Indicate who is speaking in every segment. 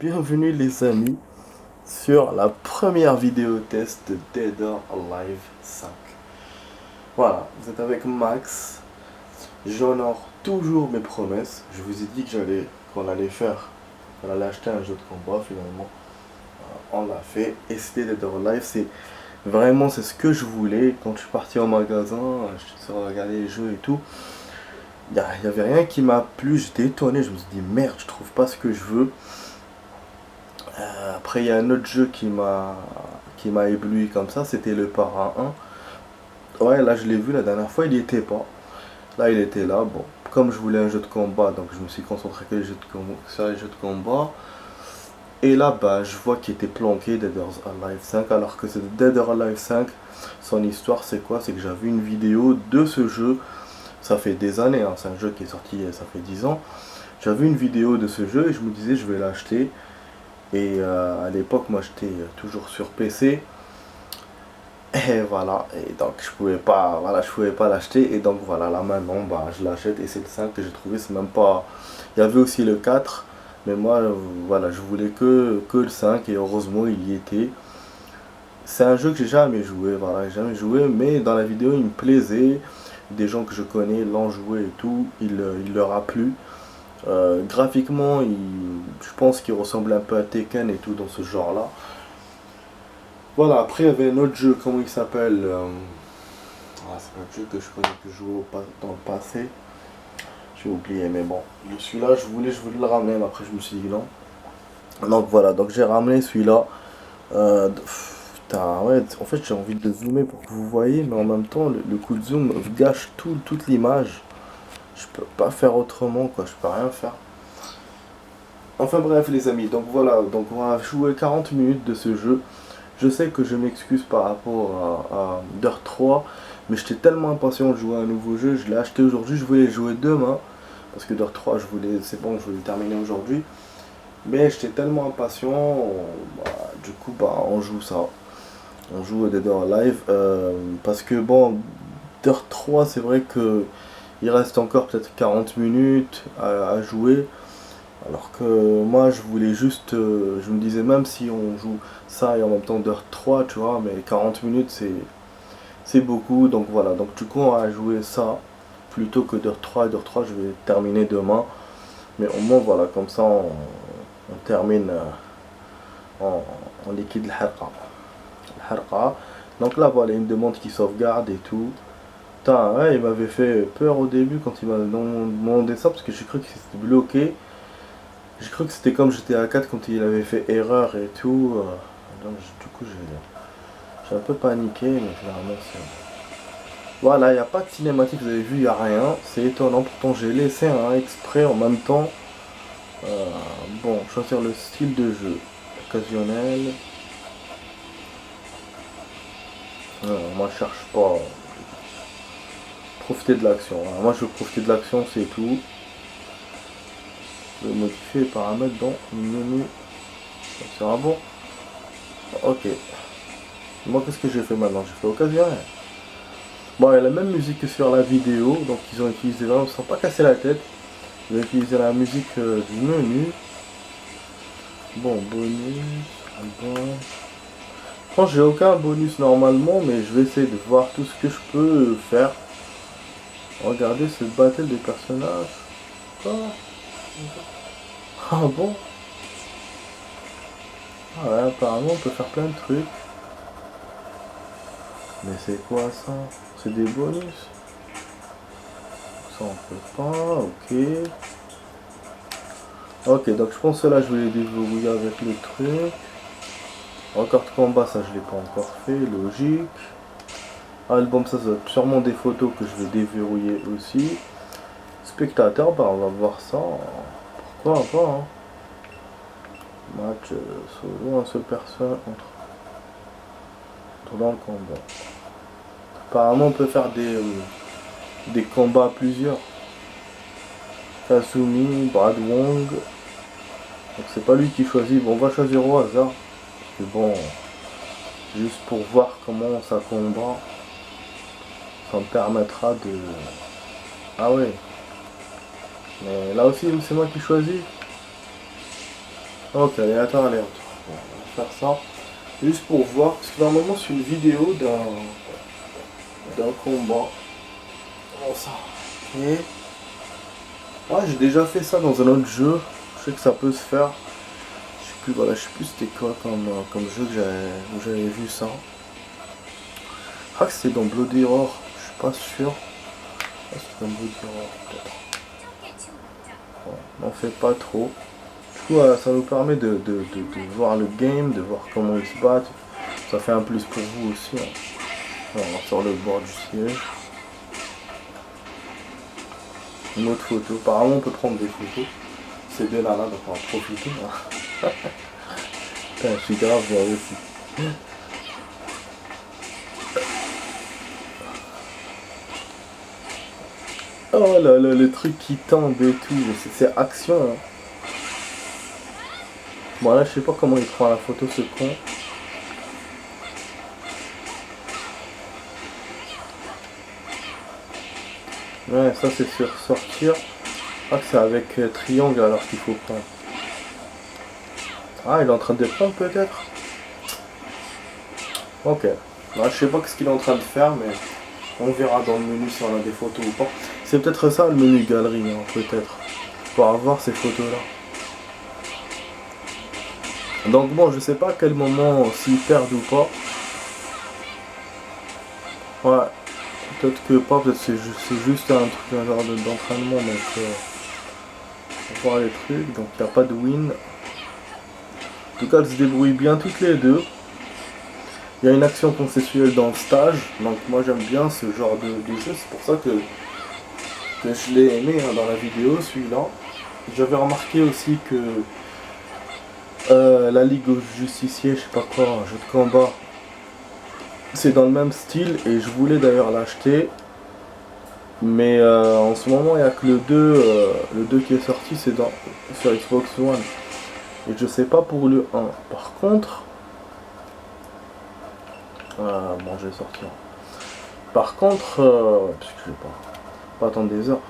Speaker 1: bienvenue les amis sur la première vidéo test de Dead or Alive 5. Voilà, vous êtes avec Max, j'honore toujours mes promesses. Je vous ai dit qu'on allait acheter un jeu de combat finalement. On l'a fait et c'était Dead or Alive, c'est ce que je voulais. Quand je suis parti au magasin, je suis regardé les jeux et tout. Il n'y avait rien qui m'a plu, j'étais étonné, je me suis dit merde, je trouve pas ce que je veux. Après il y a un autre jeu qui m'a ébloui comme ça, c'était le Para 1. Ouais, là je l'ai vu la dernière fois, il y était pas. Là il était là, bon. Comme je voulais un jeu de combat, donc je me suis concentré sur les jeux de combat. Et là bah je vois qu'il était planqué Dead or Alive 5, alors que c'est Dead or Alive 5. Son histoire c'est quoi? C'est que j'avais une vidéo de ce jeu. Ça fait des années, hein, c'est un jeu qui est sorti ça fait 10 ans. J'avais une vidéo de ce jeu et je me disais je vais l'acheter. Et à l'époque, moi j'étais toujours sur PC. Et voilà, et donc je pouvais pas l'acheter. Et donc voilà, là maintenant, bah, je l'achète et c'est le 5 que j'ai trouvé. C'est même pas. Il y avait aussi le 4, mais moi, voilà, je voulais que le 5 et heureusement il y était. C'est un jeu que j'ai jamais joué, voilà, j'ai jamais joué, mais dans la vidéo il me plaisait. Des gens que je connais l'ont joué et tout, il leur a plu. Graphiquement, je pense qu'il ressemble un peu à Tekken et tout dans ce genre-là. Voilà, après il y avait un autre jeu, comment il s'appelle c'est un jeu que je connais, que je jouais dans le passé. J'ai oublié, mais bon. Celui-là, je voulais le ramener, mais après je me suis dit non. Donc voilà, donc j'ai ramené celui-là. Putain, ouais, en fait j'ai envie de zoomer pour que vous voyez, mais en même temps, le coup de zoom gâche toute l'image. Je peux pas faire autrement, quoi, je peux rien faire. Enfin bref les amis, donc voilà, donc on va jouer 40 minutes de ce jeu. Je sais que je m'excuse par rapport à Dirt 3, mais j'étais tellement impatient de jouer à un nouveau jeu, je l'ai acheté aujourd'hui, je voulais jouer demain, parce que Dirt 3, c'est bon, je voulais le terminer aujourd'hui. Mais j'étais tellement impatient, bah, du coup, bah, on joue ça. On joue Dead or Alive, parce que bon, Dirt 3, c'est vrai que il reste encore peut-être 40 minutes à jouer. Alors que moi je voulais juste, je me disais même si on joue ça et en même temps Dirt 3, tu vois, mais 40 minutes c'est beaucoup, donc voilà, donc du coup on va jouer ça plutôt que Dirt 3. Dirt 3 je vais terminer demain, mais au moins voilà, comme ça on termine en liquide le harqa. Donc là voilà, il me demande qu'il sauvegarde et tout. Putain, ouais, il m'avait fait peur au début quand il m'a demandé ça parce que j'ai cru qu'il s'était bloqué. J'ai cru que c'était comme GTA 4 quand il avait fait erreur et tout. Donc, du coup, j'ai un peu paniqué, mais finalement, c'est. Voilà, il n'y a pas de cinématique, vous avez vu, il n'y a rien. C'est étonnant, pourtant j'ai laissé un exprès en même temps. Euh, bon, choisir le style de jeu. Occasionnel. Moi, je cherche pas. Profiter de l'action. Alors, moi, je veux profiter de l'action, c'est tout. Je vais modifier les paramètres dans le menu. Ça sera bon. Ok. Moi, qu'est-ce que j'ai fait maintenant? J'ai fait occasionnel. Bon, il y a la même musique que sur la vidéo, donc ils ont utilisé vraiment, ils ne se sont pas cassé la tête. Ils ont utilisé la musique du menu. Bon, bonus, bon. Franchement, j'ai aucun bonus normalement, mais je vais essayer de voir tout ce que je peux faire. Regardez ce battle des personnages. Quoi? Ah bon? Ah ouais, apparemment on peut faire plein de trucs. Mais c'est quoi ça? C'est des bonus? Ça on peut pas, ok. Ok, donc je pense que là je vais les déverrouiller avec le truc. Record de combat, ça je l'ai pas encore fait, logique. Album, ça doit être sûrement des photos que je vais déverrouiller aussi. Spectateur, bah on va voir ça. Pourquoi pas, hein. Match solo, un seul personne entre dans le combat. Apparemment on peut faire des combats à plusieurs. Kazumi, Brad Wong. Donc c'est pas lui qui choisit. Bon, on va choisir au hasard. Parce que bon, juste pour voir comment ça combat, ça me permettra de. Ah ouais. Mais là aussi, c'est moi qui choisis. Ok, aléatoire, aléatoire. Bon, on va faire ça. Juste pour voir, parce que normalement c'est une vidéo d'un combat. Bon ça. Ok. Ouais, j'ai déjà fait ça dans un autre jeu. Je sais que ça peut se faire. Je sais plus, voilà, je sais plus c'était quoi comme jeu où j'avais vu ça. Je crois que c'était dans Bloody Roar, je suis pas sûr. Ah, c'était dans Bloody Roar peut-être. Bon, on n'en fait pas trop. Du coup, ça nous permet de voir le game, de voir comment ils se battent. Ça fait un plus pour vous aussi. Hein. Voilà, on sort le bord du siège. Une autre photo. Apparemment, on peut prendre des photos. C'est deux nanas, donc on va en profiter. Hein. Putain, je suis grave aussi. Oh là là, le truc qui tombe et tout. C'est action. Hein. Bon, là, je sais pas comment il prend la photo, ce con. Ouais, ça c'est sur sortir. Je crois que c'est avec triangle alors qu'il faut prendre. Ah, il est en train de prendre peut-être. Ok. Là, je sais pas ce qu'il est en train de faire, mais on verra dans le menu si on a des photos ou pas. C'est peut-être ça le menu galerie, hein, peut-être. Pour avoir ces photos-là. Donc bon, je sais pas à quel moment s'ils perdent ou pas. Ouais. Peut-être que pas, peut-être c'est juste un truc, un genre d'entraînement, donc on va voir les trucs, donc il n'y a pas de win. En tout cas, elles se débrouillent bien toutes les deux. Il y a une action consensuelle dans le stage, donc moi j'aime bien ce genre de jeu, c'est pour ça que je l'ai aimé hein, dans la vidéo, celui-là. J'avais remarqué aussi que la Ligue aux Justiciers, je sais pas quoi, un jeu de combat, c'est dans le même style et je voulais d'ailleurs l'acheter. Mais en ce moment, il n'y a que le 2 qui est sorti, c'est sur Xbox One. Et je sais pas pour le 1. Par contre, bon, je vais sortir. Par contre, parce que je vais pas attendre des heures.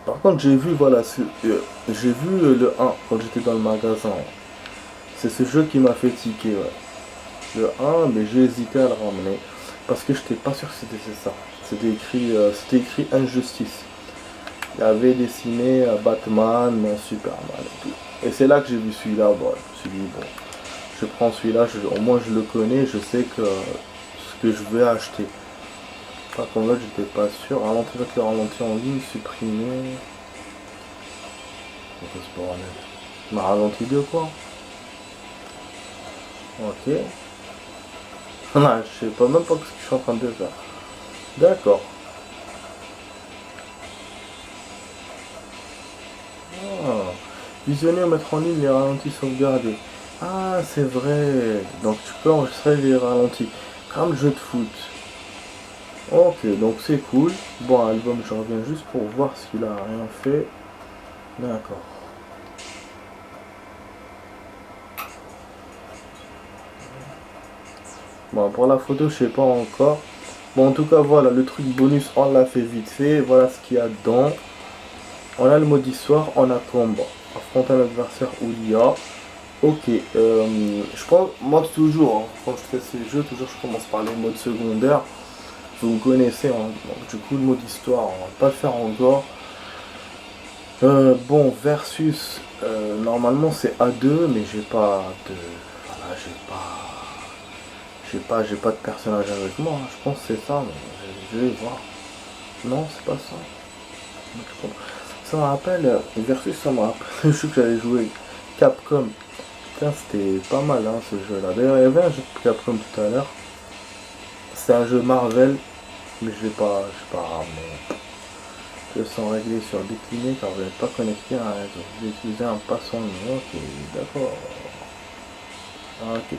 Speaker 1: Par contre, j'ai vu, voilà, j'ai vu le 1 quand j'étais dans le magasin. C'est ce jeu qui m'a fait tiquer, ouais. Le 1, mais j'ai hésité à le ramener. Parce que j'étais pas sûr que c'était ça. C'était écrit Injustice. Il y avait dessiné Batman, Superman et tout. Et c'est là que j'ai vu celui-là. Bon, je me suis dit, bon, je prends celui-là, au moins je le connais, je sais que ce que je vais acheter. Par contre là, j'étais pas sûr. Ralentir avec le ralenti en ligne, supprimer. C'est pas bordel. Il m'a ralenti de quoi? Ok. Non, je sais pas même pas ce que je suis en train de faire. D'accord. Ah. Visionner ou mettre en ligne les ralentis sauvegardés. Ah, c'est vrai. Donc tu peux enregistrer les ralentis. Comme le jeu de foot. Ok, donc c'est cool. Bon, album, je reviens juste pour voir s'il a rien fait. D'accord. Bon, pour la photo, je sais pas encore. Bon, en tout cas, voilà, le truc bonus, on l'a fait vite fait. Voilà ce qu'il y a dedans. On a le mode histoire, on a combat. Affronter un adversaire ou l'IA. Ok, je pense, moi toujours, hein, quand je fais ces jeux, toujours je commence par les modes secondaires. Vous connaissez, hein. Donc, du coup le mode histoire, on va pas le faire encore. Bon, versus, normalement c'est A2, mais j'ai pas de... Voilà, j'ai pas de personnage avec moi, hein. Je pense que c'est ça, mais je vais voir. Non, c'est pas ça. Ça me rappelle, versus ça me rappelle, je sais que j'avais joué Capcom. Putain, c'était pas mal hein, ce jeu là. D'ailleurs, il y avait un jeu de Capcom tout à l'heure. C'est un jeu Marvel, mais je vais pas ramener. Je sens régler sur décliner car vous n'êtes pas connecté à un réseau. Vous utilisez un passant. Ok, d'accord. Ok.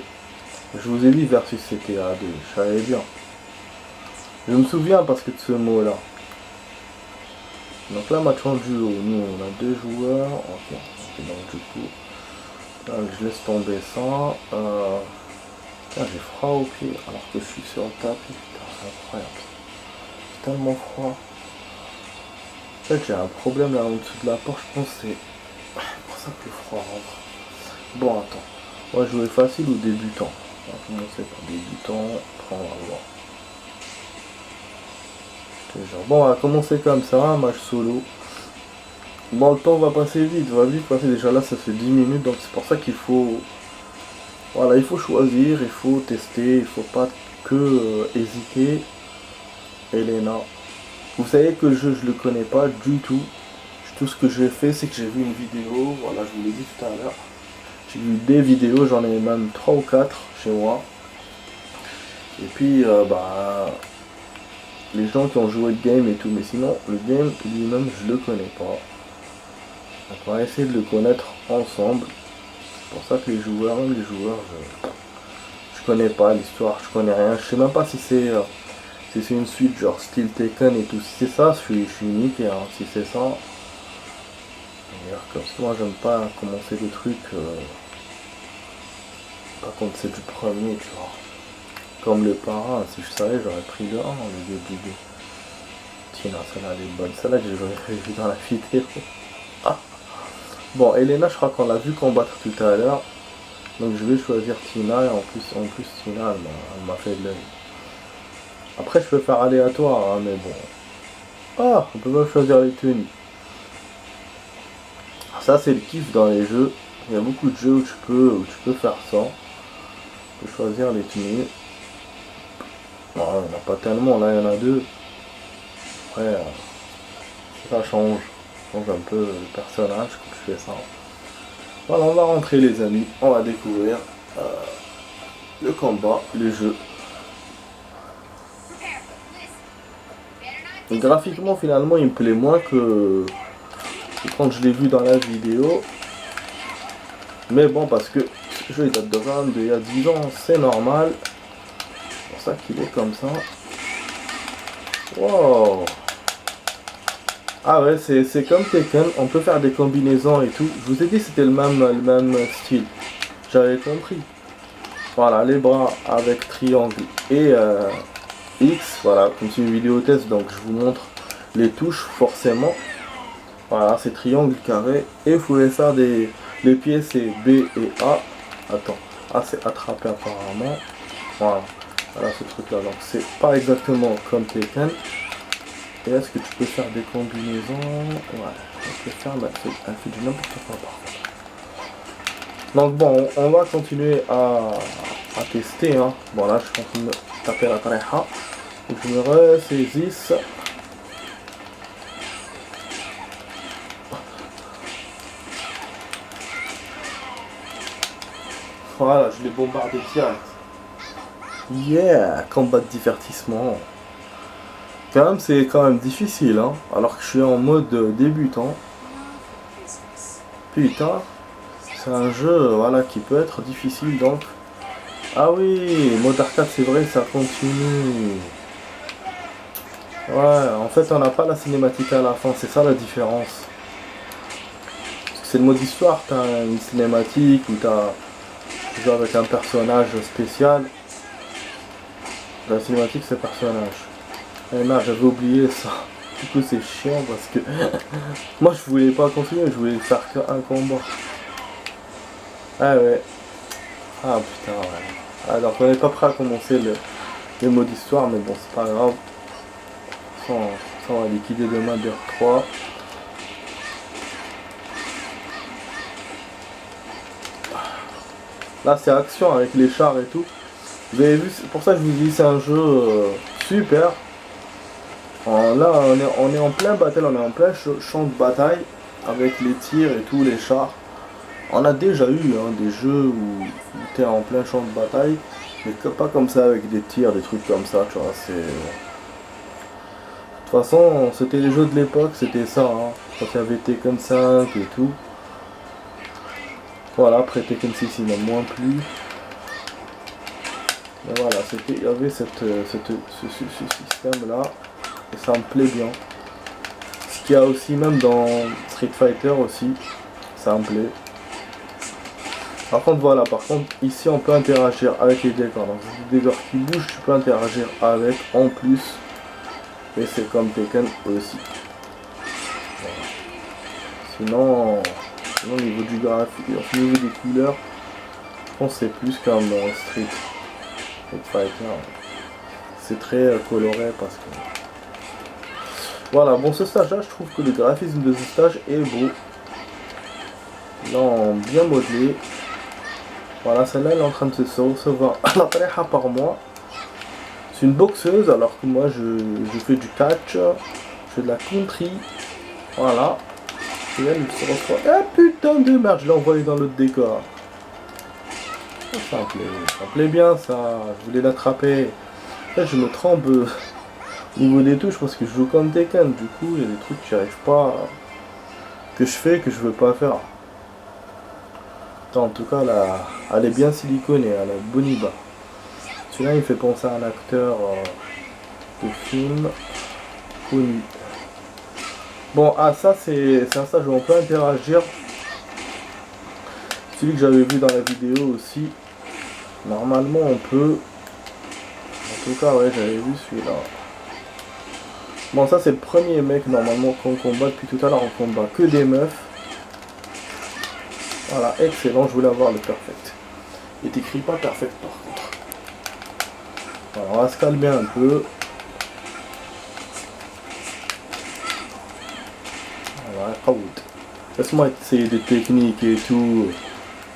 Speaker 1: Je vous ai dit versus CTA2, je savais bien. Je me souviens parce que de ce mot là. Donc là, match en duo. Nous, on a deux joueurs. Ok, donc du coup. Donc, je laisse tomber ça. Putain, j'ai froid aux pieds alors que je suis sur le tapis. Putain, c'est incroyable. C'est tellement froid. En fait, j'ai un problème là en dessous de la porte. Je pense que c'est pour ça que le froid rentre. Bon, attends. On va jouer facile ou débutant? On va commencer par débutant. Après, on va voir. Je te jure. Bon, on va commencer comme ça, un match solo. Bon, le temps va passer vite, va vite passer. Déjà là, ça fait 10 minutes, donc c'est pour ça qu'il faut... Voilà, il faut choisir, il faut tester, il faut pas que hésiter. Elena. Vous savez que le jeu, je le connais pas du tout. Tout ce que j'ai fait, c'est que j'ai vu une vidéo, voilà, je vous l'ai dit tout à l'heure. J'ai vu des vidéos, j'en ai même 3 ou 4 chez moi. Et puis, les gens qui ont joué le game et tout, mais sinon, le game lui-même, je le connais pas. Donc, on va essayer de le connaître ensemble. C'est pour ça que les joueurs, je connais pas l'histoire, je connais rien. Je sais même pas si c'est une suite genre style Tekken et tout. Si c'est ça, je suis niqué, hein. Si c'est ça. Comme ça, moi j'aime pas commencer des trucs. Par contre, c'est du premier, tu vois. Comme le parrain, si je savais, j'aurais pris le 1 au lieu du 2. Tina, celle-là elle est bonne. Celle-là que j'ai vu dans la vidéo. Ah. Bon, Elena, je crois qu'on l'a vu combattre tout à l'heure. Donc je vais choisir Tina et en plus Tina, elle m'a fait de l'œil. Après, je peux faire aléatoire, hein, mais bon. Ah, on peut même choisir les tenues. Ça, c'est le kiff dans les jeux. Il y a beaucoup de jeux où tu peux faire ça. Tu peux choisir les tenues. Bon, il n'y en a pas tellement, là il y en a 2. Après, ça change. Ça change un peu le personnage quand je fais ça. Voilà, on va rentrer les amis. On va découvrir le combat, le jeu. Et graphiquement, finalement, il me plaît moins que quand je l'ai vu dans la vidéo. Mais bon, parce que ce jeu il date de 22, il y a 10 ans, c'est normal. C'est pour ça qu'il est comme ça. Wow. Ah ouais, c'est comme Tekken, on peut faire des combinaisons et tout. Je vous ai dit c'était le même style. J'avais compris. Voilà, les bras avec triangle et X. Voilà, comme c'est une vidéo test, donc je vous montre les touches forcément. Voilà, c'est triangle, carré. Et vous pouvez faire les pieds, c'est B et A. Attends, A c'est attraper apparemment. Voilà, voilà ce truc là. Donc c'est pas exactement comme Tekken. Et est-ce que tu peux faire des combinaisons? Ouais, on peut faire, mais elle fait du n'importe quoi par contre. Donc bon, on va continuer à tester. Hein. Bon là, je suis en train de taper la tareha. Donc je me ressaisisse. Voilà, je l'ai bombardé direct. Yeah, combat de divertissement. Quand même, c'est quand même difficile, hein. Alors que je suis en mode débutant. Putain, c'est un jeu, voilà, qui peut être difficile, donc. Ah oui, mode arcade, c'est vrai, ça continue. Ouais, en fait, on n'a pas la cinématique à la fin, c'est ça la différence. Parce que c'est le mode histoire, t'as une cinématique où tu joues avec un personnage spécial. La cinématique, c'est personnage. Et là, j'avais oublié ça. Du coup, c'est chiant parce que moi, je voulais pas continuer, je voulais faire qu'un combat. Ah ouais. Ah putain, ouais. Ah, donc, on n'est pas prêt à commencer le mode histoire, mais bon, c'est pas grave. Ça, on va liquider demain de 3. Là, c'est action avec les chars et tout. Vous avez vu, c'est pour ça que je vous dis, c'est un jeu super. Là, on est en plein battle, on est en plein champ de bataille avec les tirs et tout, les chars. On a déjà eu hein, des jeux où tu es en plein champ de bataille, mais pas comme ça avec des tirs, des trucs comme ça, tu vois. C'est. De toute façon, c'était les jeux de l'époque, c'était ça. Hein, quand il y avait Tekken 5 et tout. Voilà, après Tekken 6, il m'a moins plu. Mais voilà, il y avait ce système là. Et ça me plaît bien. Ce qu'il y a aussi même dans Street Fighter aussi, ça me plaît. Par contre voilà, ici on peut interagir avec les décors. Donc des décors qui bougent, tu peux interagir avec en plus. Et c'est comme Tekken aussi. Voilà. Sinon, Au niveau du graphique, au niveau des couleurs, je pense que c'est plus comme Street Fighter. C'est très coloré parce que... Voilà, bon ce stage là, je trouve que le graphisme de ce stage est beau. Là, bien modelé. Voilà, celle-là, elle est en train de se recevoir à la pareja par mois. C'est une boxeuse, alors que moi, je fais du catch, je fais de la country. Voilà. Et elle se reçoit. Ah putain de merde, je l'ai envoyé dans l'autre décor. Ça me plaît bien, ça. Je voulais l'attraper. Là, je me trempe au niveau des touches parce que je joue comme Tekken. Du coup, il y a des trucs que j'y arrive pas. Que je fais, que je veux pas faire. En tout cas, là, elle est bien siliconée, elle a Boniba. Celui-là, il fait penser à un acteur de film connu. Bon, ah, ça, c'est un stage où on peut interagir. Celui que j'avais vu dans la vidéo aussi. Normalement, on peut. En tout cas, ouais, j'avais vu celui-là. Bon, ça, c'est le premier mec, normalement, qu'on combat. Depuis tout à l'heure, on combat que des meufs. Voilà, excellent, je voulais avoir le perfect. Il t'écrit pas perfect par contre. Alors, on va se calmer un peu. Voilà, out. Laisse-moi essayer des techniques et tout.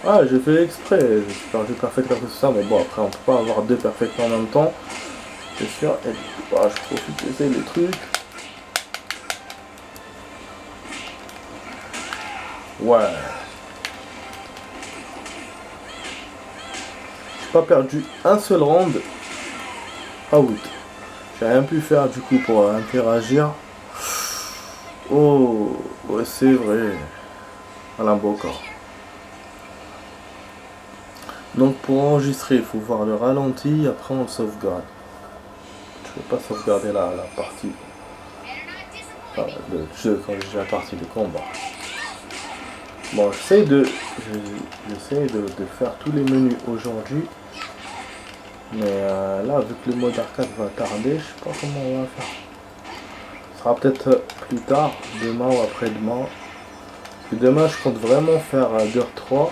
Speaker 1: Ah, j'ai fait exprès, j'ai fait un jeu perfect après tout ça, mais bon, après on peut pas avoir deux perfects en même temps. C'est sûr, et je profite d'essayer les trucs. Ouais. Pas perdu un seul round. Out. J'ai rien pu faire du coup pour interagir. Oh, ouais, c'est vrai. Alain Bocor. Donc pour enregistrer, il faut voir le ralenti, après on sauvegarde. Je ne vais pas sauvegarder la partie. Enfin, le jeu quand j'ai la partie de combat. Bon, j'essaie de faire tous les menus aujourd'hui. Mais là, vu que le mode arcade va tarder, je sais pas comment on va faire. Ce sera peut-être plus tard, demain ou après-demain. Parce que demain, je compte vraiment faire Dirt 3.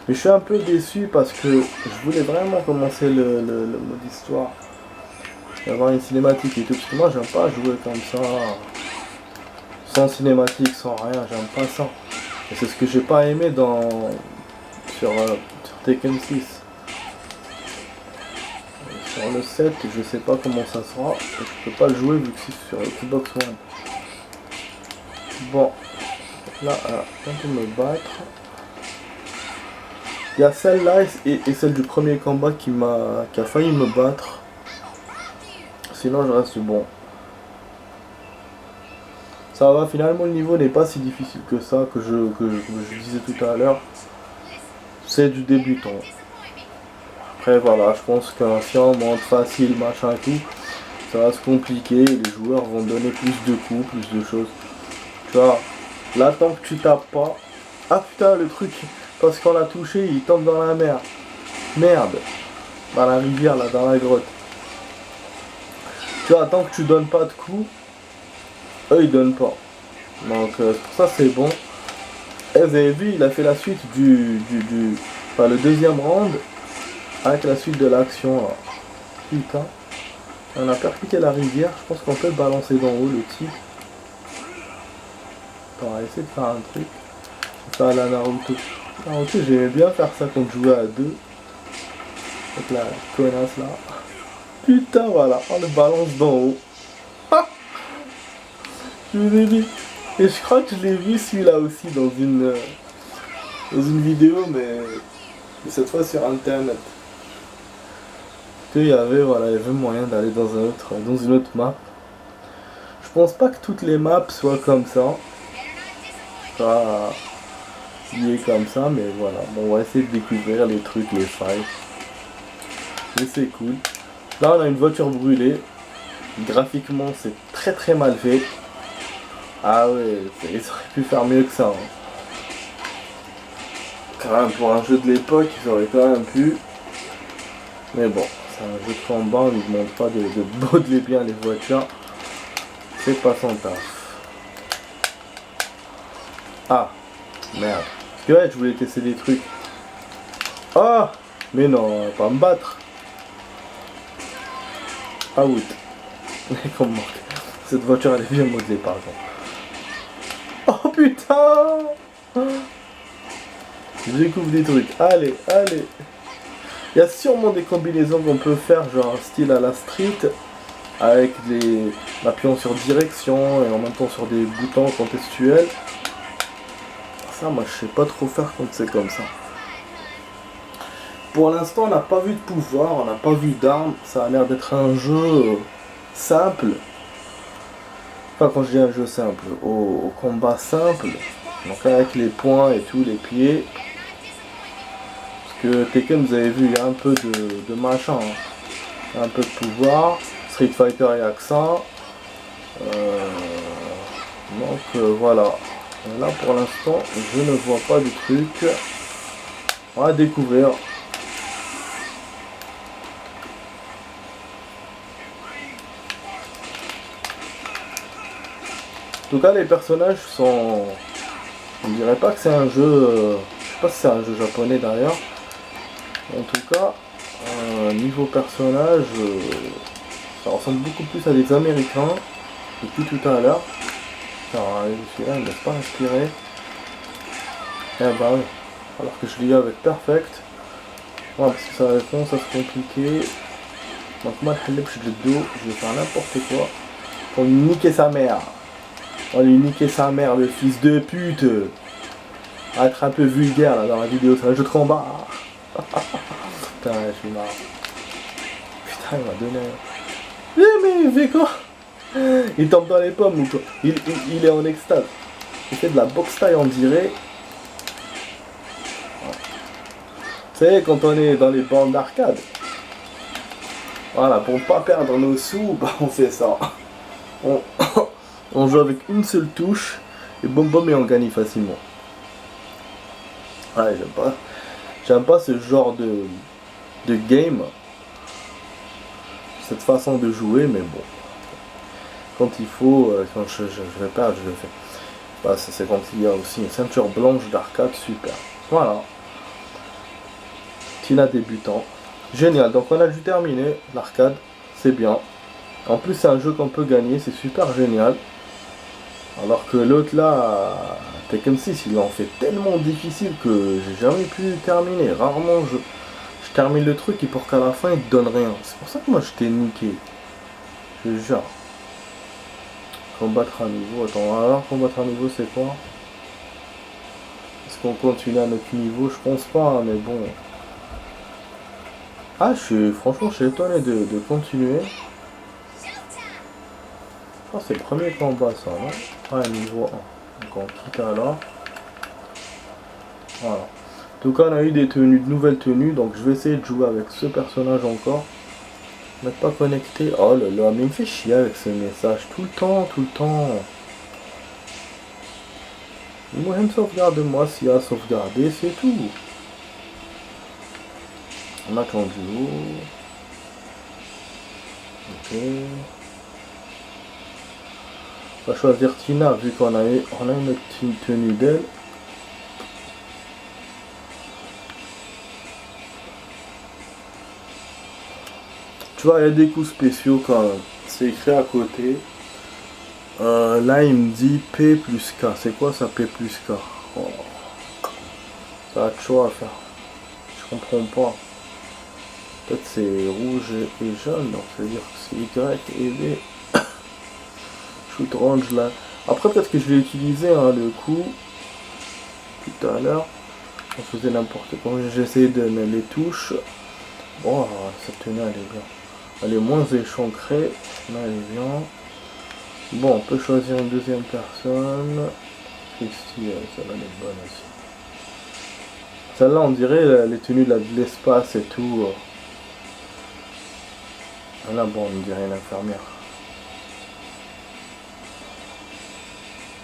Speaker 1: Mais je suis un peu déçu parce que je voulais vraiment commencer le mode histoire. Et avoir une cinématique et tout. Parce que moi, j'aime pas jouer comme ça. Sans cinématique, sans rien, j'aime pas ça. Et c'est ce que j'ai pas aimé sur Tekken 6. Sur le 7, je sais pas comment ça sera. Et je peux pas le jouer vu que c'est sur Xbox One. Bon. Là, quand on me battre. Il y a celle-là et celle du premier combat qui a failli me battre. Sinon je reste bon. Ça va, finalement le niveau n'est pas si difficile que ça, que je disais tout à l'heure. C'est du débutant. Après voilà, je pense qu'un si on monte facile, machin et tout, ça va se compliquer, les joueurs vont donner plus de coups, plus de choses. Tu vois, là tant que tu tapes pas. Ah putain le truc, parce qu'on l'a touché, il tombe dans la mer. Merde. Dans la rivière là, dans la grotte. Tu vois, tant que tu donnes pas de coups, eux ils donnent pas. Donc pour ça c'est bon. Et vous avez vu, il a fait la suite enfin, le deuxième round avec la suite de l'action. Putain. On a percuté la rivière, je pense qu'on peut le balancer d'en haut le type. On va essayer de faire un truc. Faire à la Naruto. Naruto j'aimais bien faire ça quand je jouais à deux. Avec la connasse là. Putain voilà, on le balance d'en haut. Je vous ai dit. Et je crois que je l'ai vu celui-là aussi dans une vidéo, mais cette fois sur internet. Il y avait moyen d'aller dans une autre map. Je pense pas que toutes les maps soient comme ça. Pas liées comme ça, mais voilà. Bon, on va essayer de découvrir les trucs, les failles. Mais c'est cool. Là, on a une voiture brûlée. Graphiquement, c'est très très mal fait. Ah ouais, ils auraient pu faire mieux que ça. Hein. Quand même, pour un jeu de l'époque, ils auraient quand même pu. Mais bon, c'est un jeu de combat, on ne demande pas de modeler bien les voitures. C'est pas son taf. Ah, merde. Ouais, je voulais tester des trucs. Ah, mais non, pas me battre. Ah oui. Comme manque. Cette voiture, elle est bien modelée, par exemple. Oh putain! Je découvre des trucs. Allez, allez. Il y a sûrement des combinaisons qu'on peut faire, genre style à la street, avec des appuyant sur direction et en même temps sur des boutons contextuels. Ça, moi, je sais pas trop faire quand c'est comme ça. Pour l'instant, on n'a pas vu de pouvoir, on n'a pas vu d'armes. Ça a l'air d'être un jeu simple. Enfin, quand je dis un jeu simple, au combat simple. Donc avec les poings et tout, les pieds. Parce que Tekken, vous avez vu, il y a un peu de machin. Hein. Un peu de pouvoir. Street Fighter, il y a que ça. Voilà. Et là, pour l'instant, je ne vois pas de truc. On va découvrir. En tout cas, les personnages sont... On dirait pas que c'est un jeu... Je sais pas si c'est un jeu japonais d'ailleurs. En tout cas, niveau personnage, ça ressemble beaucoup plus à des Américains depuis tout à l'heure. Alors, celui-là, il ne laisse pas respirer. Eh bah oui. Alors que je l'ai eu avec Perfect. Ouais, parce que ça répond, ça se compliquer. Donc moi, je vais faire n'importe quoi. Pour lui niquer sa mère. On lui niquer sa mère, le fils de pute. À être un peu vulgaire là dans la vidéo, c'est un jeu de combat. Putain, je suis marre. Putain, il m'a donné. Mais il fait quoi? Il tombe dans les pommes ou quoi? Il est en extase. Il fait de la boxe taille, on dirait. Vous savez, quand on est dans les bandes d'arcade, voilà, pour pas perdre nos sous, bah on fait ça. On joue avec une seule touche, et boum boum, et on gagne facilement. Ouais, j'aime pas ce genre de game, cette façon de jouer, mais bon. Quand il faut, quand je vais perdre, je le fais. Bah, c'est quand il y a aussi une ceinture blanche d'arcade, super. Voilà. Tina débutant. Génial, donc on a dû terminer l'arcade, c'est bien. En plus c'est un jeu qu'on peut gagner, c'est super génial. Alors que l'autre là, Tekken 6, ils l'ont fait tellement difficile que j'ai jamais pu terminer. Rarement je termine le truc et pour qu'à la fin il te donne rien. C'est pour ça que moi je t'ai niqué. Je te jure. Combattre à nouveau, attends, alors combattre à nouveau c'est quoi? Est-ce qu'on continue à notre niveau? Je pense pas, hein, mais bon. Ah, franchement, je suis étonné de continuer. Oh, c'est le premier combat, ça, non? Ah, niveau 1. Donc, on quitte alors. Voilà. En tout cas, on a eu de nouvelles tenues. Donc, je vais essayer de jouer avec ce personnage encore. N'êtes pas connecté. Oh là là, mais il me fait chier avec ce message. Tout le temps, tout le temps. Moi, j'aime sauvegarder moi s'il y a à sauvegarder, c'est tout. On a attendu. Ok. On va choisir Tina vu qu'on a une petite tenue d'elle. Tu vois, il y a des coups spéciaux quand même. C'est écrit à côté. Là, il me dit P plus K. C'est quoi ça, P plus K? Oh. Ça a de choix à faire. Je comprends pas. Peut-être c'est rouge et jaune, donc ça veut dire que c'est Y et B. Shoot range là. Après, peut-être que je l'ai utilisé hein, le coup tout à l'heure. On faisait n'importe quoi. J'ai essayé de mettre les touches. Bon, cette tenue elle est bien. Elle est moins échancrée. Là, elle est bien. Bon, on peut choisir une deuxième personne. Christy, celle-là elle est bonne aussi. Celle-là, on dirait les tenues de l'espace et tout. Là, bon, on dirait une infirmière.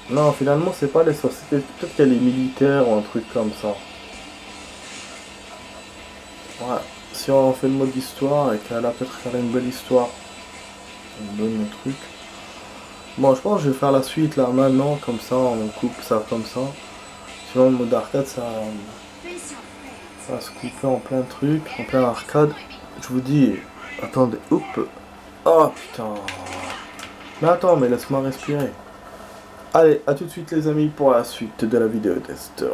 Speaker 1: Non, finalement, c'est pas l'espace. Peut-être qu'elle est militaire ou un truc comme ça. Ouais. Si on fait le mode histoire et qu'elle a peut-être une belle histoire. On donne le truc. Bon, je pense que je vais faire la suite là maintenant, comme ça, on coupe ça comme ça. Sinon, le mode arcade, ça va se couper en plein truc, en plein arcade. Je vous dis, attendez, hop. Oh putain. Mais attends, mais laisse-moi respirer. Allez, à tout de suite les amis pour la suite de la vidéo test.